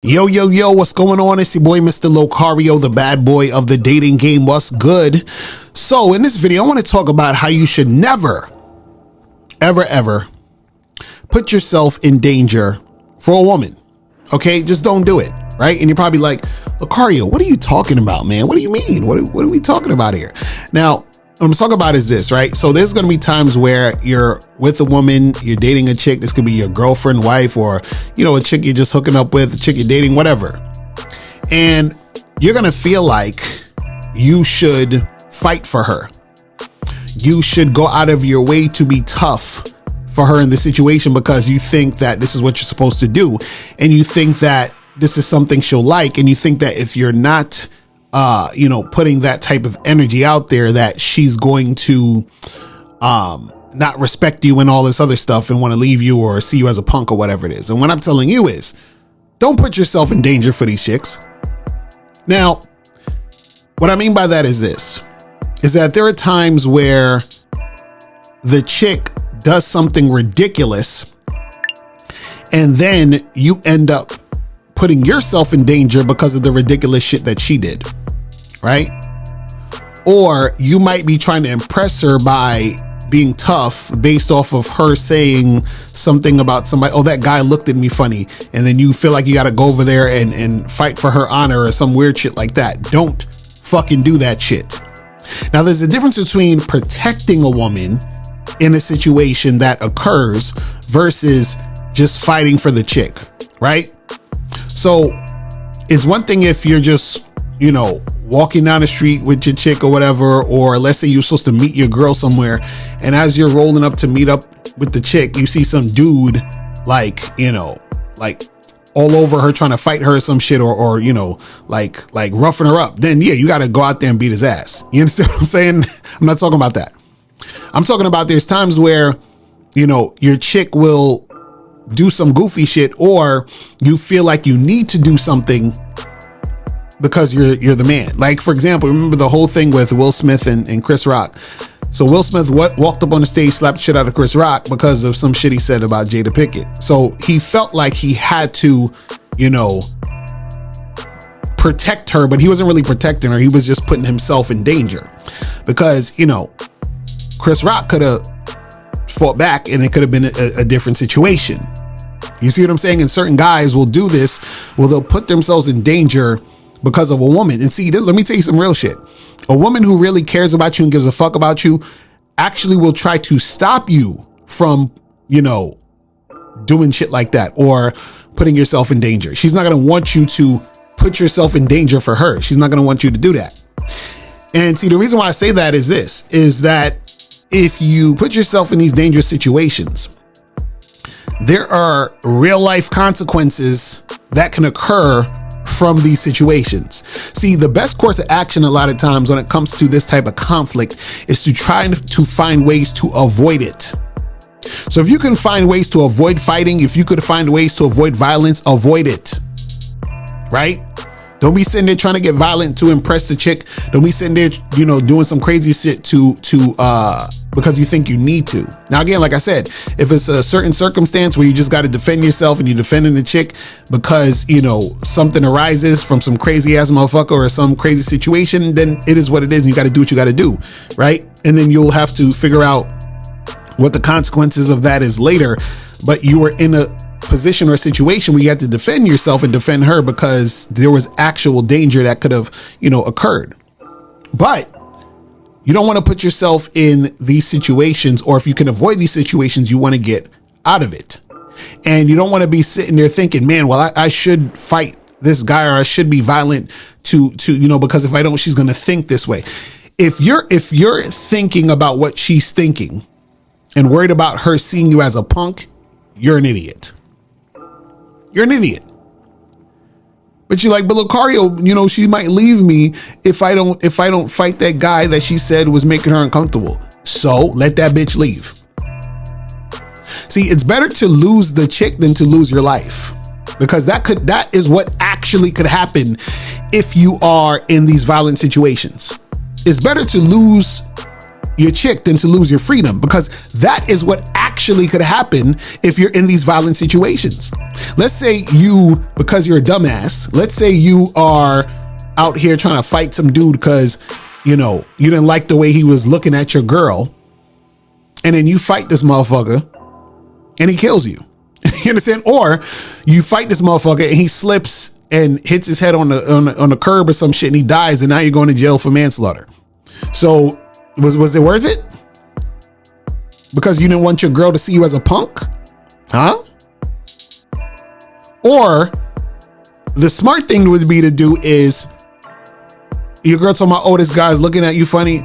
Yo, what's going on? It's your boy, Mr. Locario, the bad boy of the dating game. What's good? So in this video, I want to talk about how you should never, ever put yourself in danger for a woman. Okay, just don't do it, right? And you're probably like, Locario, what are you talking about, man? What do you mean? What are we talking about here? Now, what I'm talking about is this, right? So there's going to be times where you're with a woman, you're dating a chick. This could be your girlfriend, wife, or, you know, a chick you're just hooking up with, a chick you're dating, whatever. And you're going to feel like you should fight for her. You should go out of your way to be tough for her in this situation because you think that this is what you're supposed to do. And you think that this is something she'll like. And you think that if you're not putting that type of energy out there, that she's going to not respect you and all this other stuff and want to leave you or see you as a punk or whatever it is. And what I'm telling you is, don't put yourself in danger for these chicks. Now, what I mean by that is this, is that there are times where the chick does something ridiculous and then you end up putting yourself in danger because of the ridiculous shit that she did, right? Or you might be trying to impress her by being tough based off of her saying something about somebody. Oh, that guy looked at me funny. And then you feel like you got to go over there and fight for her honor or some weird shit like that. Don't fucking do that shit. Now, there's a difference between protecting a woman in a situation that occurs versus just fighting for the chick, right? So it's one thing if you're just, walking down the street with your chick or whatever, or let's say you're supposed to meet your girl somewhere. And as you're rolling up to meet up with the chick, you see some dude like all over her trying to fight her or some shit or like roughing her up. Then, yeah, you got to go out there and beat his ass. You understand what I'm saying? I'm not talking about that. I'm talking about there's times where, your chick will do some goofy shit, or you feel like you need to do something because you're the man. Like, for example, remember the whole thing with Will Smith and Chris Rock. So Will Smith walked up on the stage, slapped the shit out of Chris Rock because of some shit he said about Jada Pinkett. So he felt like he had to, protect her, but he wasn't really protecting her. He was just putting himself in danger because, Chris Rock could have fought back and it could have been a different situation. You see what I'm saying? And certain guys will do this, they'll put themselves in danger because of a woman. And see, let me tell you some real shit. A woman who really cares about you and gives a fuck about you actually will try to stop you from, doing shit like that or putting yourself in danger. She's not going to want you to put yourself in danger for her. She's not going to want you to do that. And see, the reason why I say that is that if you put yourself in these dangerous situations, there are real life consequences that can occur from these situations. See, the best course of action a lot of times when it comes to this type of conflict is to try to find ways to avoid it. So if you can find ways to avoid fighting, if you could find ways to avoid violence, avoid it, right? Don't be sitting there trying to get violent to impress the chick. Don't be sitting there, doing some crazy shit because you think you need to. Now, again, like I said, if it's a certain circumstance where you just got to defend yourself and you're defending the chick because, something arises from some crazy ass motherfucker or some crazy situation, then it is what it is. And you got to do what you got to do. Right. And then you'll have to figure out what the consequences of that is later. But you were in a position or a situation where you had to defend yourself and defend her because there was actual danger that could have, occurred. But you don't want to put yourself in these situations, or if you can avoid these situations, you want to get out of it. And you don't want to be sitting there thinking, man, well, I should fight this guy or I should be violent to because if I don't, she's going to think this way. If you're thinking about what she's thinking and worried about her seeing you as a punk, you're an idiot. You're an idiot. But you're like, but Locario, she might leave me if I don't fight that guy that she said was making her uncomfortable. So let that bitch leave. See, it's better to lose the chick than to lose your life, because that is what actually could happen if you are in these violent situations. It's better to lose your chick than to lose your freedom, because that is what actually could happen if you're in these violent situations. Let's say you, because you're a dumbass, let's say you are out here trying to fight some dude because, you know, you didn't like the way he was looking at your girl, and then you fight this motherfucker and he kills you. You understand? Or you fight this motherfucker and he slips and hits his head on the curb or some shit and he dies, and now you're going to jail for manslaughter. So was it worth it? Because you didn't want your girl to see you as a punk? Huh? Or the smart thing would be to do is, your girl told my, oh, this guy's looking at you funny.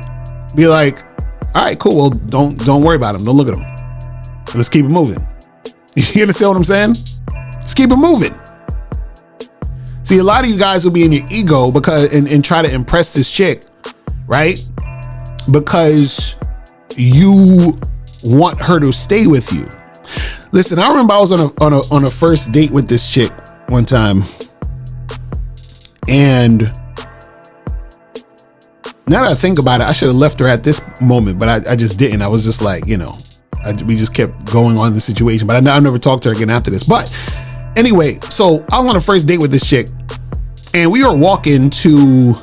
Be like, all right, cool. Well, don't worry about him. Don't look at him. Let's keep it moving. You understand what I'm saying? Let's keep it moving. See, a lot of you guys will be in your ego because and try to impress this chick, right? Because you want her to stay with you. Listen, I remember I was on a first date with this chick one time, and now that I think about it, I should have left her at this moment, but I just didn't. I was just like, you know, we just kept going on the situation, but I never talked to her again after this. But anyway, so I was on a first date with this chick, and we were walking to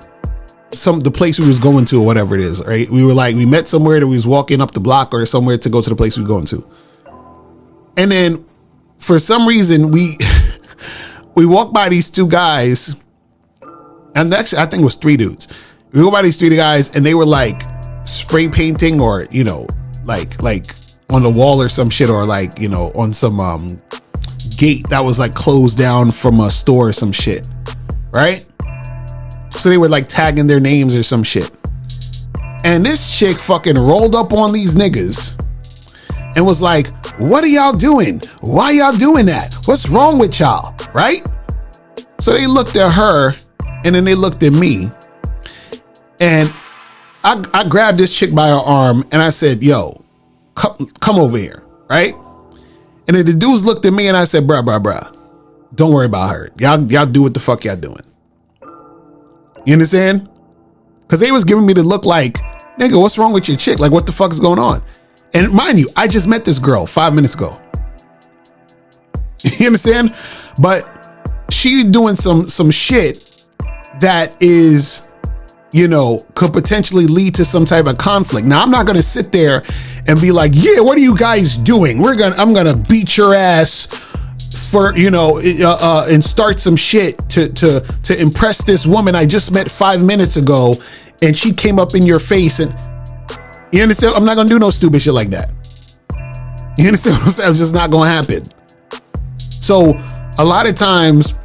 the place we was going to, or whatever it is, right? We met somewhere that we was walking up the block or somewhere to go to the place we were going to. And then for some reason we walked by these two guys, and actually I think it was three dudes. We go by these three guys and they were like spray painting, or, you know, like on the wall or some shit, or like, you know, on some gate that was like closed down from a store or some shit, right? So they were like tagging their names or some shit. And this chick fucking rolled up on these niggas and was like, what are y'all doing? Why y'all doing that? What's wrong with y'all? Right? So they looked at her and then they looked at me, and I grabbed this chick by her arm and I said, yo, come over here. Right? And then the dudes looked at me and I said, bruh, don't worry about her. Y'all do what the fuck y'all doing. You understand? Because they was giving me the look like, nigga, what's wrong with your chick? Like, what the fuck is going on? And mind you, I just met this girl 5 minutes ago. You understand? But she's doing some shit that is, you know, could potentially lead to some type of conflict. Now, I'm not going to sit there and be like, yeah, what are you guys doing? I'm going to beat your ass for, you know, and start some shit to impress this woman I just met 5 minutes ago, and she came up in your face. And you understand? I'm not gonna do no stupid shit like that. You understand what I'm saying? It's just not gonna happen. So a lot of times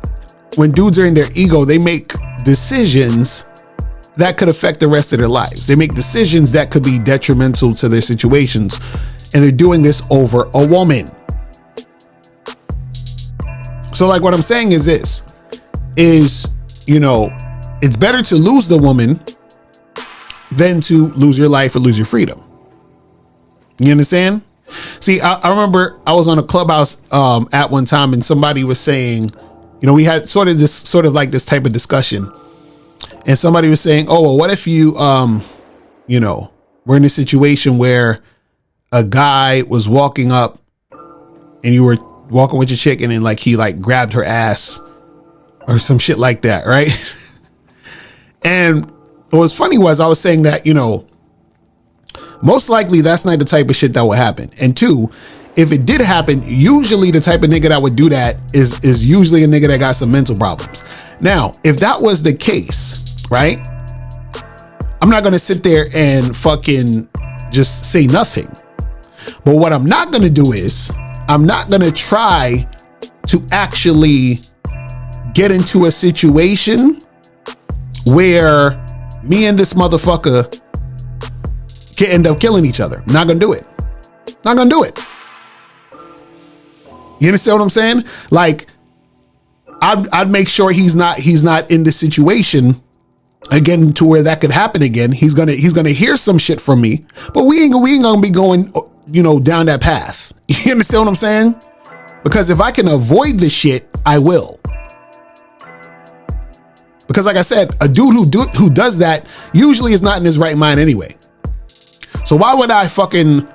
when dudes are in their ego, they make decisions that could affect the rest of their lives. They make decisions that could be detrimental to their situations, and they're doing this over a woman. So like what I'm saying is this, is, you know, it's better to lose the woman than to lose your life or lose your freedom. You understand? See, I remember I was on a Clubhouse at one time, and somebody was saying, you know, we had sort of this type of discussion, and somebody was saying, oh, well, what if you, you know, we're in a situation where a guy was walking up and you were walking with your chick, and then like he like grabbed her ass or some shit like that, right? And what was funny was I was saying that, you know, most likely that's not the type of shit that would happen. And two, if it did happen, usually the type of nigga that would do that is usually a nigga that got some mental problems. Now, if that was the case, right, I'm not gonna sit there and fucking just say nothing. But what I'm not gonna do is, I'm not gonna try to actually get into a situation where me and this motherfucker can end up killing each other. I'm not gonna do it. Not gonna do it. You understand what I'm saying? Like, I'd make sure he's not in the situation again to where that could happen again. He's gonna hear some shit from me, but we ain't gonna be going, you know, down that path. You understand what I'm saying? Because if I can avoid this shit, I will. Because like I said, a dude who does that usually is not in his right mind anyway. So why would I fucking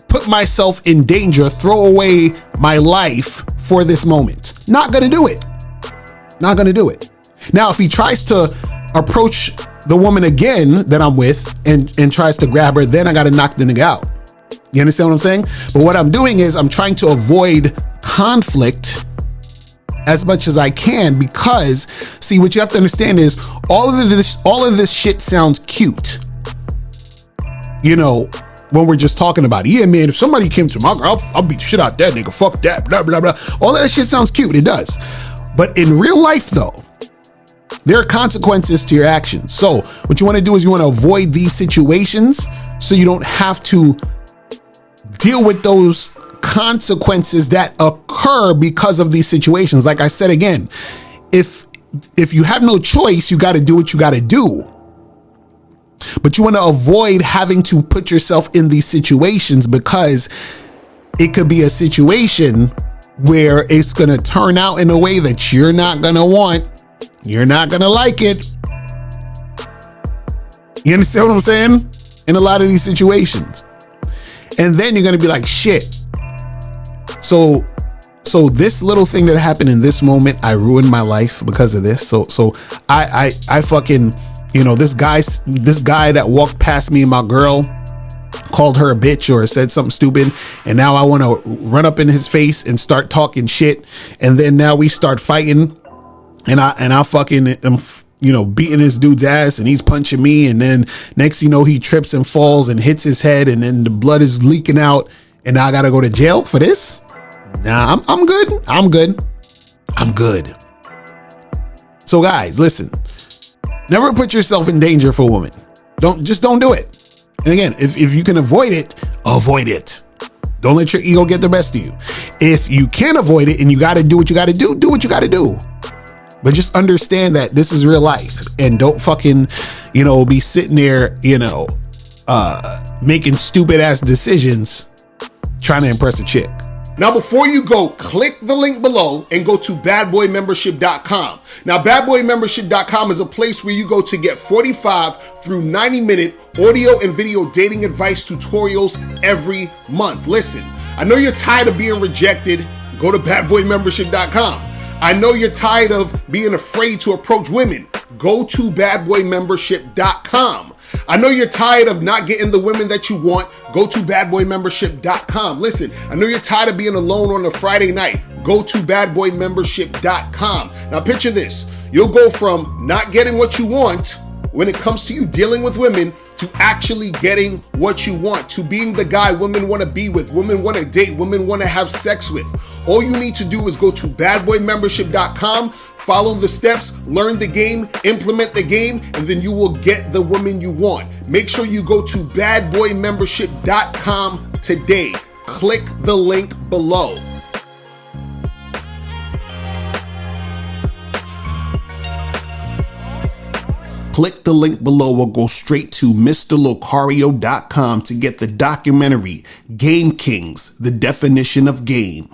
put myself in danger, throw away my life for this moment? Not gonna do it. Not gonna do it. Now, if he tries to approach the woman again that I'm with and tries to grab her, then I gotta knock the nigga out. You understand what I'm saying? But what I'm doing is I'm trying to avoid conflict as much as I can, because see, what you have to understand is all of this shit sounds cute, you know, when we're just talking about it. Yeah, man, if somebody came to my girl, I'll beat the shit out that nigga, fuck that, blah blah blah. All of that shit sounds cute, it does. But in real life though, there are consequences to your actions. So what you want to do is you want to avoid these situations so you don't have to deal with those consequences that occur because of these situations. Like I said again, if you have no choice, you got to do what you got to do. But you want to avoid having to put yourself in these situations, because it could be a situation where it's going to turn out in a way that you're not going to want. You're not going to like it. You understand what I'm saying? In a lot of these situations. And then you're going to be like, shit. So this little thing that happened in this moment, I ruined my life because of this. So I fucking, you know, this guy that walked past me and my girl, called her a bitch or said something stupid, and now I want to run up in his face and start talking shit, and then now we start fighting, and I fucking am, you know, beating this dude's ass, and he's punching me, and then next you know he trips and falls and hits his head, and then the blood is leaking out, and now I gotta go to jail for this? Nah, I'm good. I'm good. So guys, listen, never put yourself in danger for a woman. Don't do it. And again, if you can avoid it, avoid it. Don't let your ego get the best of you. If you can't avoid it and you got to do what you got to do what you got to do. But just understand that this is real life, and don't fucking, you know, be sitting there, you know, making stupid ass decisions trying to impress a chick. Now, before you go, click the link below and go to badboymembership.com. Now, badboymembership.com is a place where you go to get 45 through 90-minute audio and video dating advice tutorials every month. Listen, I know you're tired of being rejected. Go to badboymembership.com. I know you're tired of being afraid to approach women. Go to badboymembership.com. I know you're tired of not getting the women that you want. Go to badboymembership.com. Listen, I know you're tired of being alone on a Friday night. Go to badboymembership.com. Now picture this. You'll go from not getting what you want when it comes to you dealing with women to actually getting what you want, to being the guy women want to be with, women want to date, women want to have sex with. All you need to do is go to badboymembership.com, follow the steps, learn the game, implement the game, and then you will get the woman you want. Make sure you go to badboymembership.com today. Click the link below. Click the link below or go straight to mr.locario.com to get the documentary Game Kings, The Definition of Game.